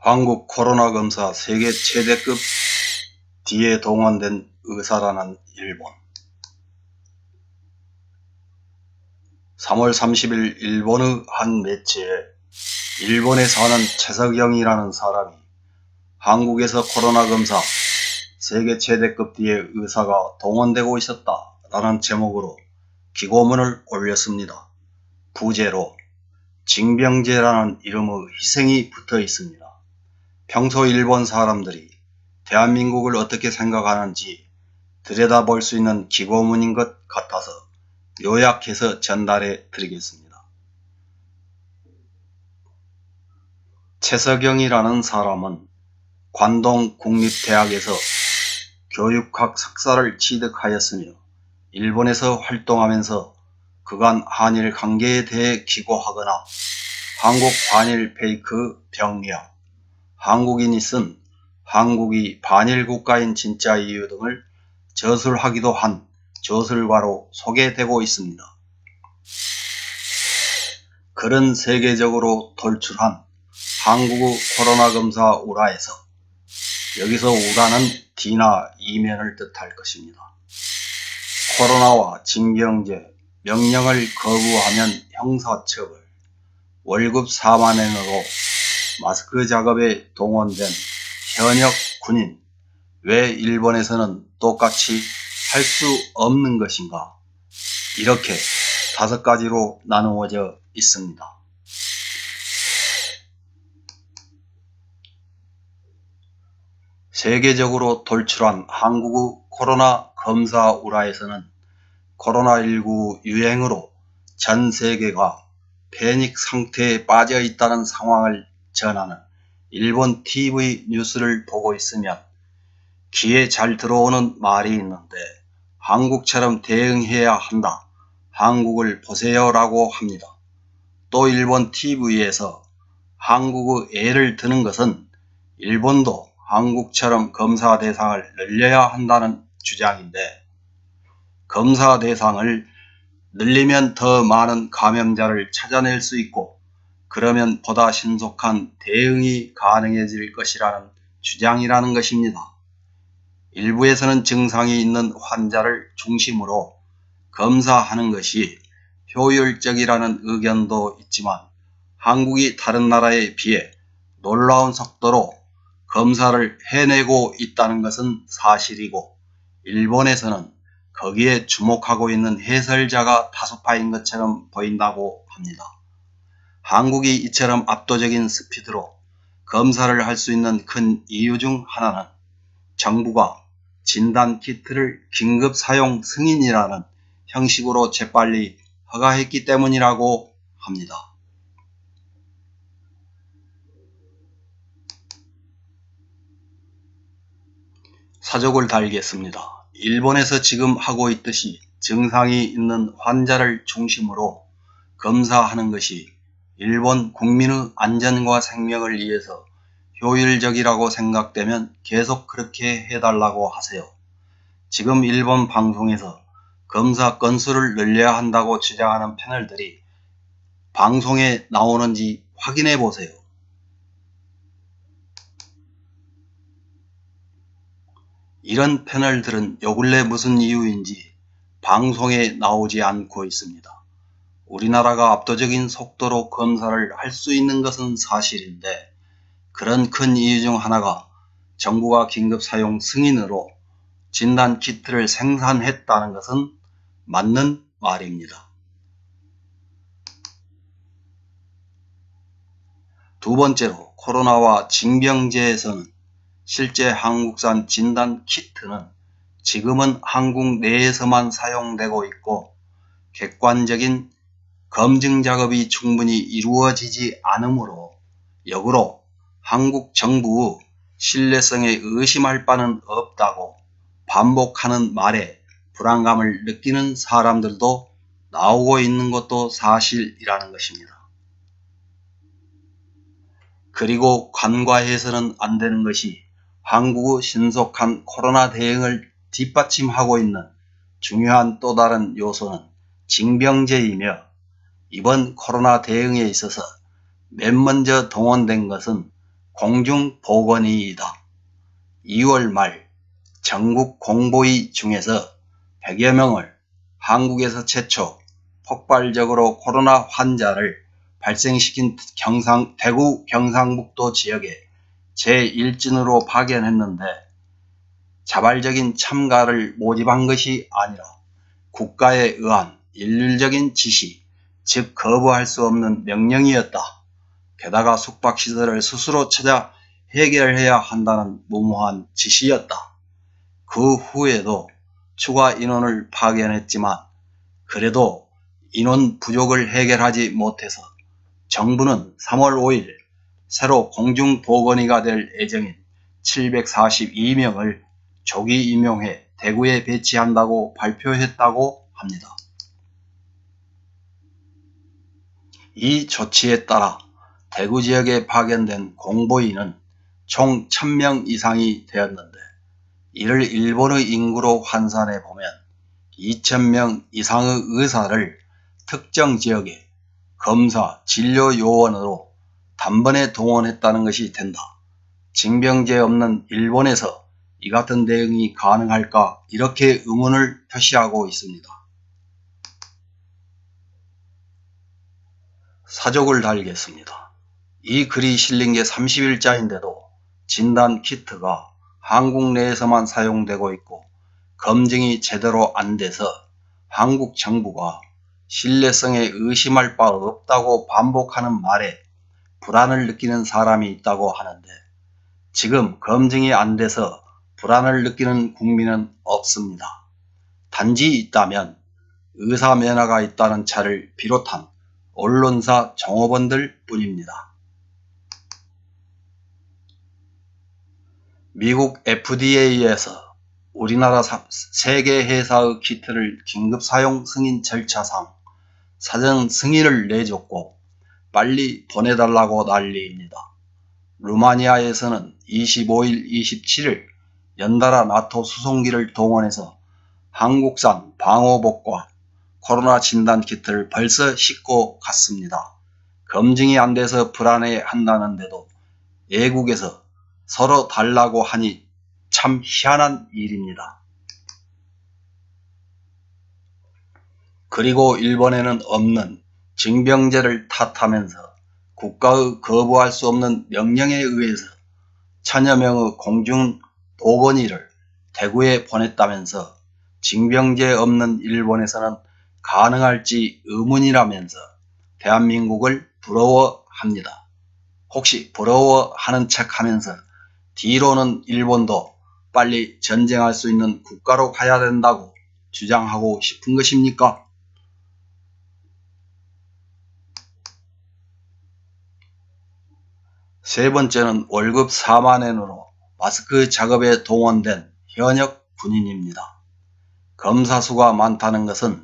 한국 코로나 검사 세계 최대급 D에 동원된 의사라는 일본. 3월 30일 일본의 한 매체에 일본에 사는 최석영이라는 사람이 한국에서 코로나 검사 세계 최대급 D의 의사가 동원되고 있었다 라는 제목으로 기고문을 올렸습니다. 부제로 징병제라는 이름의 희생이 붙어 있습니다. 평소 일본 사람들이 대한민국을 어떻게 생각하는지 들여다볼 수 있는 기고문인 것 같아서 요약해서 전달해 드리겠습니다. 최석영이라는 사람은 관동 국립대학에서 교육학 석사를 취득하였으며 일본에서 활동하면서 그간 한일 관계에 대해 기고하거나 한국 반일 페이크 병리학, 한국인이 쓴 한국이 반일 국가인 진짜 이유 등을 저술하기도 한 저술가로 소개되고 있습니다. 그런 세계적으로 돌출한 한국의 코로나 검사 우라에서 여기서 우라는 D나 이면을 뜻할 것입니다. 코로나와 징병제, 명령을 거부하면 형사처벌, 월급 4만엔으로 마스크 작업에 동원된 현역 군인, 왜 일본에서는 똑같이 할 수 없는 것인가? 이렇게 5가지로 나누어져 있습니다. 세계적으로 돌출한 한국의 코로나 검사 우라에서는 코로나19 유행으로 전 세계가 패닉 상태에 빠져 있다는 상황을 전하는 일본 TV 뉴스를 보고 있으면 귀에 잘 들어오는 말이 있는데 한국처럼 대응해야 한다. 한국을 보세요 라고 합니다. 또 일본 TV에서 한국의 예를 드는 것은 일본도 한국처럼 검사 대상을 늘려야 한다는 주장인데 검사 대상을 늘리면 더 많은 감염자를 찾아낼 수 있고 그러면 보다 신속한 대응이 가능해질 것이라는 주장이라는 것입니다. 일부에서는 증상이 있는 환자를 중심으로 검사하는 것이 효율적이라는 의견도 있지만 한국이 다른 나라에 비해 놀라운 속도로 검사를 해내고 있다는 것은 사실이고 일본에서는 거기에 주목하고 있는 해설자가 다수파인 것처럼 보인다고 합니다. 한국이 이처럼 압도적인 스피드로 검사를 할 수 있는 큰 이유 중 하나는 정부가 진단키트를 긴급 사용 승인이라는 형식으로 재빨리 허가했기 때문이라고 합니다. 사족을 달겠습니다. 일본에서 지금 하고 있듯이 증상이 있는 환자를 중심으로 검사하는 것이 일본 국민의 안전과 생명을 위해서 효율적이라고 생각되면 계속 그렇게 해달라고 하세요. 지금 일본 방송에서 검사 건수를 늘려야 한다고 주장하는 패널들이 방송에 나오는지 확인해 보세요. 이런 패널들은 요 근래 무슨 이유인지 방송에 나오지 않고 있습니다. 우리나라가 압도적인 속도로 검사를 할 수 있는 것은 사실인데 그런 큰 이유 중 하나가 정부가 긴급 사용 승인으로 진단키트를 생산했다는 것은 맞는 말입니다. 두 번째로 코로나와 징병제에서는 실제 한국산 진단키트는 지금은 한국 내에서만 사용되고 있고 객관적인 검증 작업이 충분히 이루어지지 않으므로 역으로 한국 정부의 신뢰성에 의심할 바는 없다고 반복하는 말에 불안감을 느끼는 사람들도 나오고 있는 것도 사실이라는 것입니다. 그리고 간과해서는 안 되는 것이 한국의 신속한 코로나 대응을 뒷받침하고 있는 중요한 또 다른 요소는 징병제이며 이번 코로나 대응에 있어서 맨 먼저 동원된 것은 공중보건위이다. 2월 말 전국 공보위 중에서 100여 명을 한국에서 최초 폭발적으로 코로나 환자를 발생시킨 대구 경상북도 지역에 제1진으로 파견했는데 자발적인 참가를 모집한 것이 아니라 국가에 의한 일률적인 지시, 즉 거부할 수 없는 명령이었다. 게다가 숙박시설을 스스로 찾아 해결해야 한다는 무모한 지시였다. 그 후에도 추가 인원을 파견했지만 그래도 인원 부족을 해결하지 못해서 정부는 3월 5일 새로 공중보건의가 될 예정인 742명을 조기 임용해 대구에 배치한다고 발표했다고 합니다. 이 조치에 따라 대구 지역에 파견된 공보위는 총 1000명 이상이 되었는데 이를 일본의 인구로 환산해 보면 2000명 이상의 의사를 특정 지역에 검사, 진료 요원으로 단번에 동원했다는 것이 된다. 징병제 없는 일본에서 이 같은 대응이 가능할까 이렇게 의문을 표시하고 있습니다. 사족을 달겠습니다. 이 글이 실린 게 30일자인데도 진단 키트가 한국 내에서만 사용되고 있고 검증이 제대로 안 돼서 한국 정부가 신뢰성에 의심할 바 없다고 반복하는 말에 불안을 느끼는 사람이 있다고 하는데 지금 검증이 안 돼서 불안을 느끼는 국민은 없습니다. 단지 있다면 의사 면허가 있다는 차를 비롯한 언론사 종업원들 뿐입니다. 미국 FDA에서 우리나라 3개 회사의 키트를 긴급 사용 승인 절차상 사전 승인을 내줬고 빨리 보내달라고 난리입니다. 루마니아에서는 25일, 27일 연달아 나토 수송기를 동원해서 한국산 방호복과 코로나 진단 키트를 벌써 싣고 갔습니다. 검증이 안 돼서 불안해 한다는데도 외국에서 서로 달라고 하니 참 희한한 일입니다. 그리고 일본에는 없는 징병제를 탓하면서 국가의 거부할 수 없는 명령에 의해서 1000여 명의 공중보건의를 대구에 보냈다면서 징병제 없는 일본에서는 가능할지 의문이라면서 대한민국을 부러워합니다. 혹시 부러워하는 척하면서 뒤로는 일본도 빨리 전쟁할 수 있는 국가로 가야 된다고 주장하고 싶은 것입니까? 세 번째는 월급 4만엔으로 마스크 작업에 동원된 현역 군인입니다. 검사 수가 많다는 것은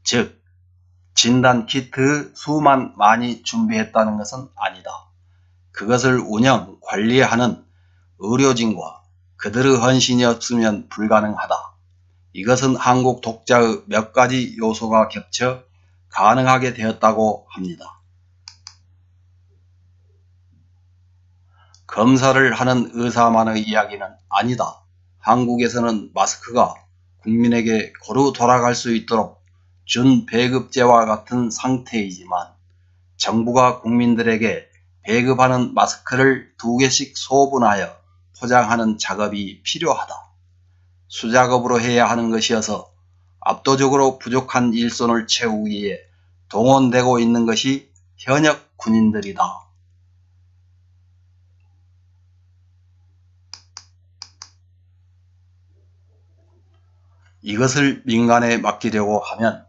즉 진단 키트 수만 많이 준비했다는 것은 아니다. 그것을 운영, 관리하는 의료진과 그들의 헌신이 없으면 불가능하다. 이것은 한국 독자의 몇 가지 요소가 겹쳐 가능하게 되었다고 합니다. 검사를 하는 의사만의 이야기는 아니다. 한국에서는 마스크가 국민에게 고루 돌아갈 수 있도록 준배급제와 같은 상태이지만 정부가 국민들에게 배급하는 마스크를 2개씩 소분하여 포장하는 작업이 필요하다. 수작업으로 해야 하는 것이어서 압도적으로 부족한 일손을 채우기 위해 동원되고 있는 것이 현역 군인들이다. 이것을 민간에 맡기려고 하면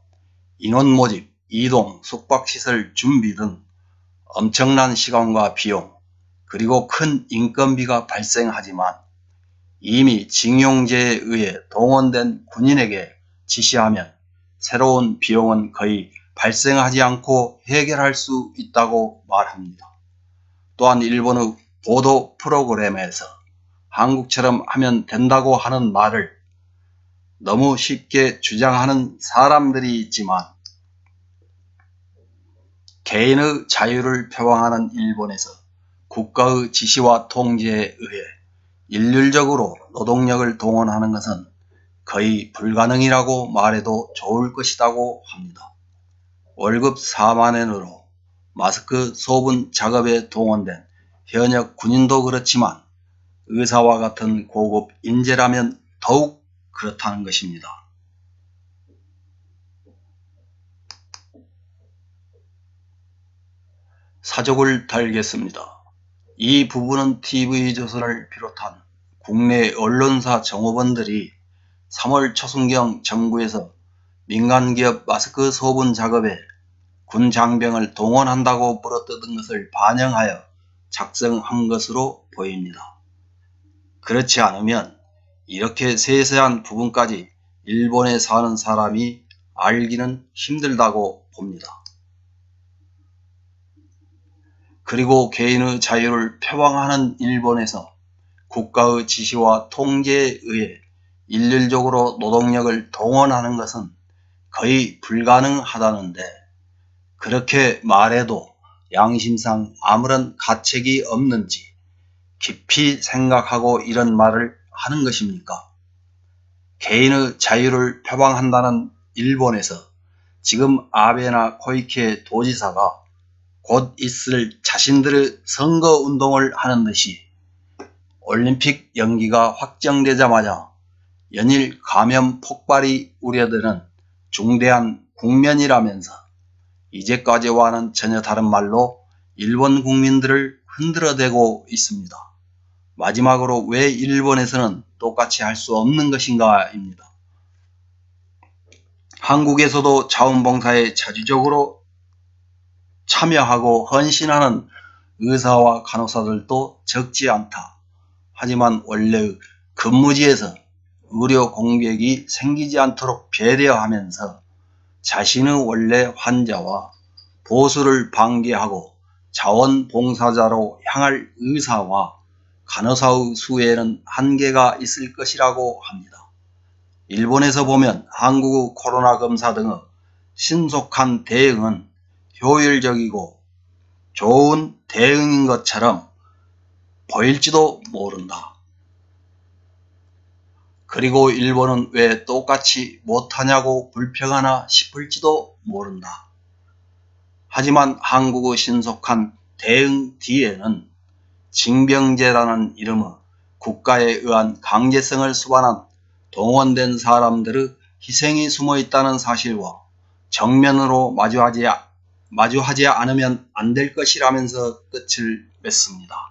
인원 모집, 이동, 숙박시설 준비 등 엄청난 시간과 비용, 그리고 큰 인건비가 발생하지만 이미 징용제에 의해 동원된 군인에게 지시하면 새로운 비용은 거의 발생하지 않고 해결할 수 있다고 말합니다. 또한 일본의 보도 프로그램에서 한국처럼 하면 된다고 하는 말을 너무 쉽게 주장하는 사람들이 있지만 개인의 자유를 표방하는 일본에서 국가의 지시와 통제에 의해 일률적으로 노동력을 동원하는 것은 거의 불가능이라고 말해도 좋을 것이라고 합니다. 월급 4만엔으로 마스크 소분 작업에 동원된 현역 군인도 그렇지만 의사와 같은 고급 인재라면 더욱 그렇다는 것입니다. 사족을 달겠습니다. 이 부분은 TV조선을 비롯한 국내 언론사 정호원들이 3월 초순경 정부에서 민간기업 마스크 소분 작업에 군 장병을 동원한다고 물어뜯은 것을 반영하여 작성한 것으로 보입니다. 그렇지 않으면 이렇게 세세한 부분까지 일본에 사는 사람이 알기는 힘들다고 봅니다. 그리고 개인의 자유를 표방하는 일본에서 국가의 지시와 통제에 의해 일률적으로 노동력을 동원하는 것은 거의 불가능하다는데, 그렇게 말해도 양심상 아무런 가책이 없는지 깊이 생각하고 이런 말을 하는 것입니까? 개인의 자유를 표방한다는 일본에서 지금 아베나 코이케 도지사가 곧 있을 자신들의 선거운동을 하는 듯이 올림픽 연기가 확정되자마자 연일 감염 폭발이 우려되는 중대한 국면이라면서 이제까지와는 전혀 다른 말로 일본 국민들을 흔들어대고 있습니다. 마지막으로 왜 일본에서는 똑같이 할 수 없는 것인가 입니다. 한국에서도 자원봉사에 자주적으로 참여하고 헌신하는 의사와 간호사들도 적지 않다. 하지만 원래 근무지에서 의료 공백이 생기지 않도록 배려하면서 자신의 원래 환자와 보수를 방기하고 자원봉사자로 향할 의사와 간호사의 수에는 한계가 있을 것이라고 합니다. 일본에서 보면 한국의 코로나 검사 등의 신속한 대응은 효율적이고 좋은 대응인 것처럼 보일지도 모른다. 그리고 일본은 왜 똑같이 못하냐고 불평하나 싶을지도 모른다. 하지만 한국의 신속한 대응 뒤에는 징병제라는 이름의 국가에 의한 강제성을 수반한 동원된 사람들의 희생이 숨어 있다는 사실과 정면으로 마주하지 않으면 안 될 것이라면서 끝을 맺습니다.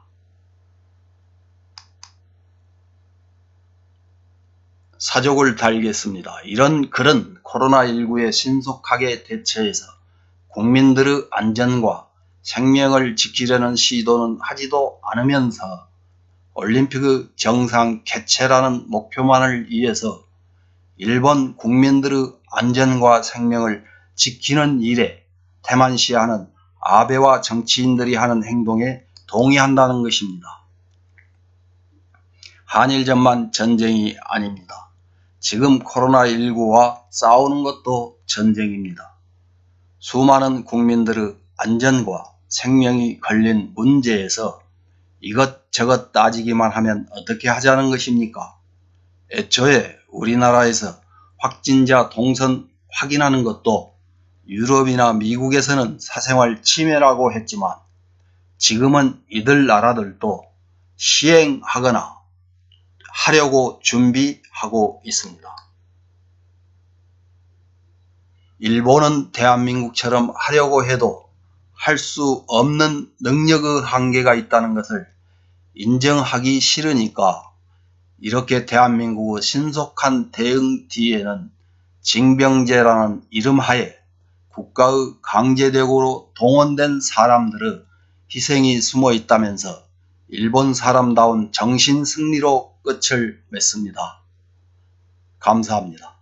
사족을 달겠습니다. 이런 글은 코로나19에 신속하게 대처해서 국민들의 안전과 생명을 지키려는 시도는 하지도 않으면서 올림픽의 정상 개최라는 목표만을 위해서 일본 국민들의 안전과 생명을 지키는 일에 태만시하는 아베와 정치인들이 하는 행동에 동의한다는 것입니다. 한일전만 전쟁이 아닙니다. 지금 코로나19와 싸우는 것도 전쟁입니다. 수많은 국민들의 안전과 생명이 걸린 문제에서 이것저것 따지기만 하면 어떻게 하자는 것입니까? 애초에 우리나라에서 확진자 동선 확인하는 것도 유럽이나 미국에서는 사생활 침해라고 했지만 지금은 이들 나라들도 시행하거나 하려고 준비하고 있습니다. 일본은 대한민국처럼 하려고 해도 할 수 없는 능력의 한계가 있다는 것을 인정하기 싫으니까 이렇게 대한민국의 신속한 대응 뒤에는 징병제라는 이름하에 국가의 강제력으로 동원된 사람들의 희생이 숨어 있다면서 일본 사람다운 정신승리로 끝을 맺습니다. 감사합니다.